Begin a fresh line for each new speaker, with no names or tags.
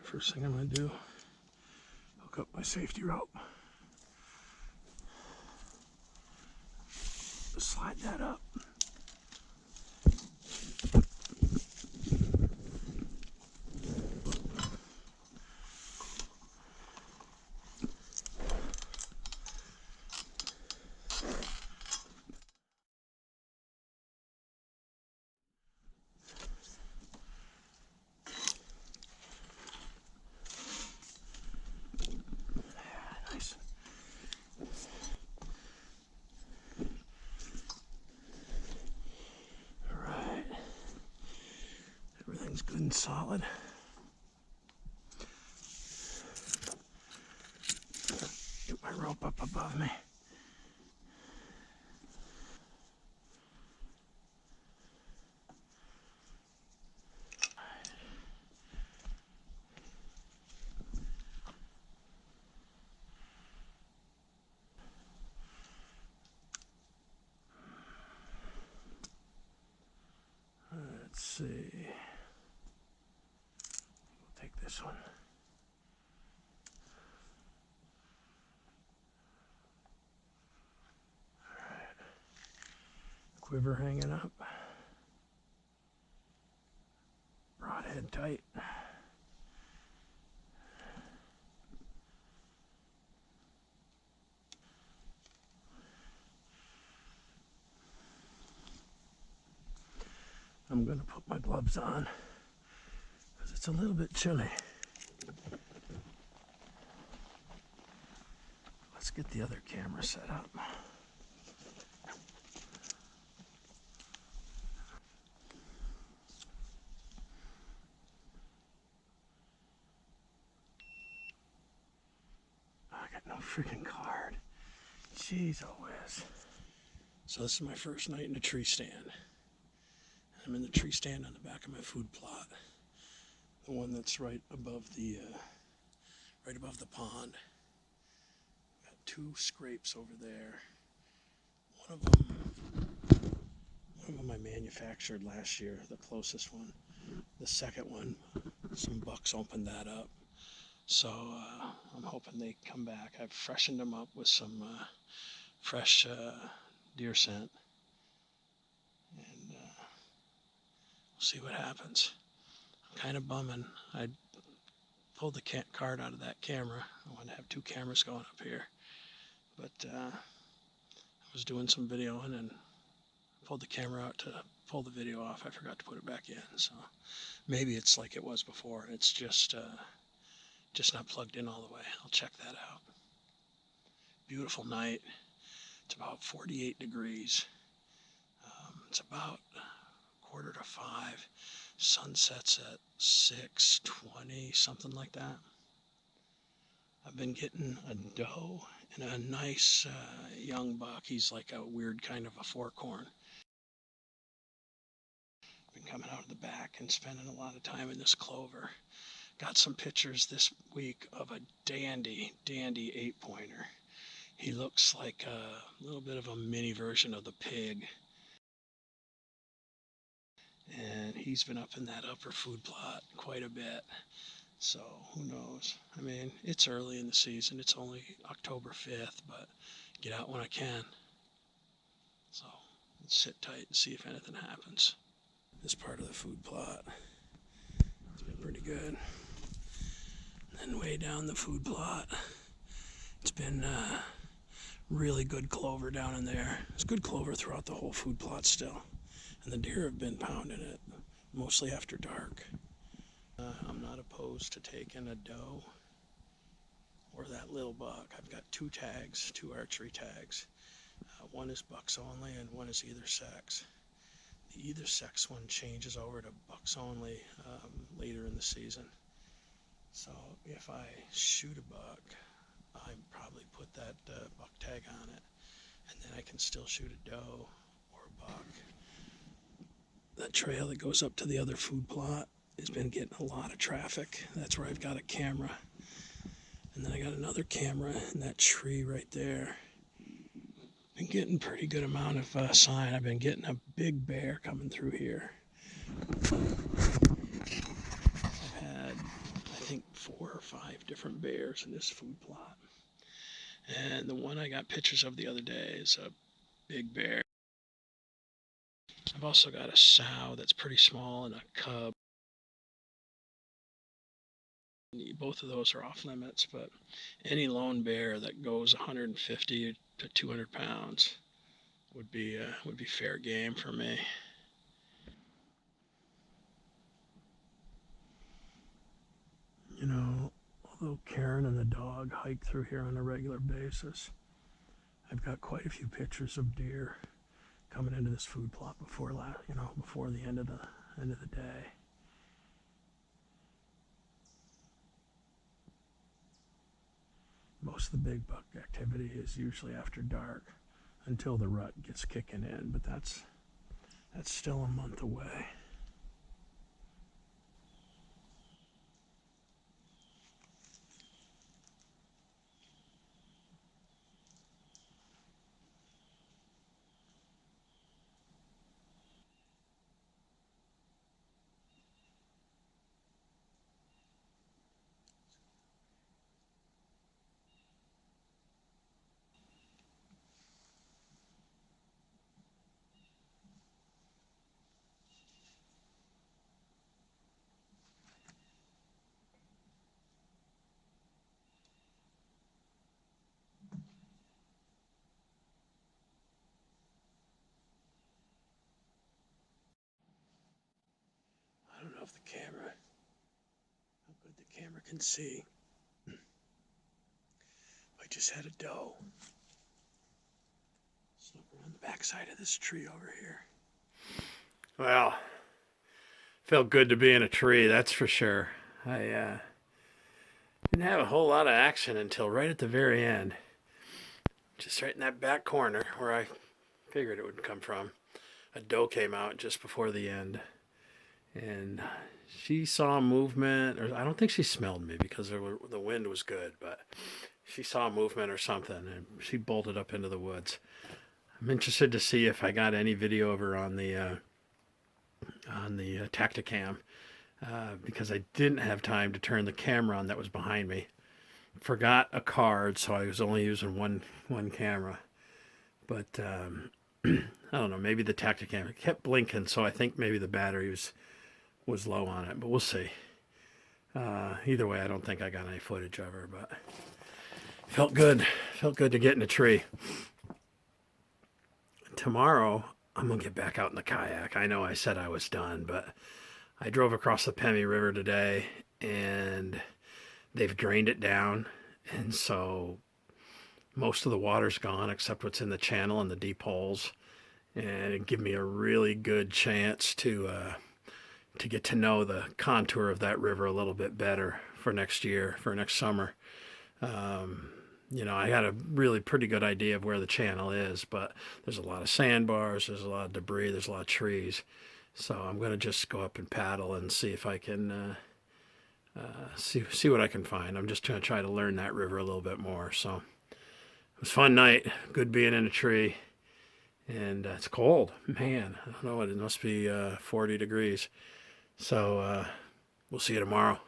First thing I'm going to do, hook up my safety rope. Slide that up. Nice. All right. Everything's good and solid. Get my rope up above me. Let's see. We'll take this one. All right. Quiver hanging up. Broadhead tight. I'm going to put my gloves on because it's a little bit chilly. Let's get the other camera set up. I got no freaking card. Jeez, oh whiz. So this is my first night in the tree stand. I'm in the tree stand on the back of my food plot, the one that's right above the pond. Got two scrapes over there. One of them I manufactured last year, the closest one. The second one, some bucks opened that up. So I'm hoping they come back. I've freshened them up with some fresh deer scent. And we'll see what happens. I'm kind of bumming. I pulled the card out of that camera. I wanted to have two cameras going up here. But I was doing some videoing and pulled the camera out to pull the video off. I forgot to put it back in. So maybe it's like it was before. It's just not plugged in all the way. I'll check that out. Beautiful night. It's about 48 degrees. It's about 4:45. Sun sets at 6:20, something like that. I've been getting a doe and a nice young buck. He's like a weird kind of a forkhorn. Been coming out of the back and spending a lot of time in this clover. Got some pictures this week of a dandy 8-pointer. He looks like a little bit of a mini version of the pig. And he's been up in that upper food plot quite a bit. So who knows? I mean, it's early in the season. It's only October 5th, but get out when I can. So let's sit tight and see if anything happens. This part of the food plot, it's been pretty good. And then way down the food plot, it's been really good clover down in there. It's good clover throughout the whole food plot still. And the deer have been pounding it, mostly after dark. I'm not opposed to taking a doe or that little buck. I've got two tags, two archery tags. One is bucks only and one is either sex. The either sex one changes over to bucks only later in the season. So if I shoot a buck, I probably put that buck tag on it, and then I can still shoot a doe or a buck. That trail that goes up to the other food plot has been getting a lot of traffic. That's where I've got a camera. And then I got another camera in that tree right there. Been getting pretty good amount of sign. I've been getting a big bear coming through here. I've had, I think 4 or 5 different bears in this food plot. And the one I got pictures of the other day is a big bear. I've also got a sow that's pretty small and a cub. Both of those are off limits, but any lone bear that goes 150 to 200 pounds would be fair game for me. You know, although Karen and the dog hike through here on a regular basis, I've got quite a few pictures of deer coming into this food plot before the end of the day. Most of the big buck activity is usually after dark until the rut gets kicking in, but that's still a month away. I don't know if how good the camera can see. I just had a doe snuck around the backside of this tree over here. Well, felt good to be in a tree, that's for sure. I didn't have a whole lot of action until right at the very end. Just right in that back corner where I figured it would come from. A doe came out just before the end. And she saw movement, or I don't think she smelled me because the wind was good, but she saw movement or something, and she bolted up into the woods. I'm interested to see if I got any video of her on the Tacticam, because I didn't have time to turn the camera on that was behind me. Forgot a card, so I was only using one camera. But I don't know, maybe the Tacticam kept blinking, so I think maybe the battery was low on it, but we'll see. Either way, I don't think I got any footage of her, but felt good to get in a tree. Tomorrow I'm gonna get back out in the kayak. I know I said I was done, but I drove across the Pemi River today and they've drained it down, and so most of the water's gone except what's in the channel and the deep holes, and it gave me a really good chance to get to know the contour of that river a little bit better for next year, for next summer. I had a really pretty good idea of where the channel is, but there's a lot of sandbars, there's a lot of debris, there's a lot of trees. So I'm going to just go up and paddle and see if I can see what I can find. I'm just going to try to learn that river a little bit more. So it was a fun night, good being in a tree, and it's cold. Man, I don't know, it must be 40 degrees. So we'll see you tomorrow.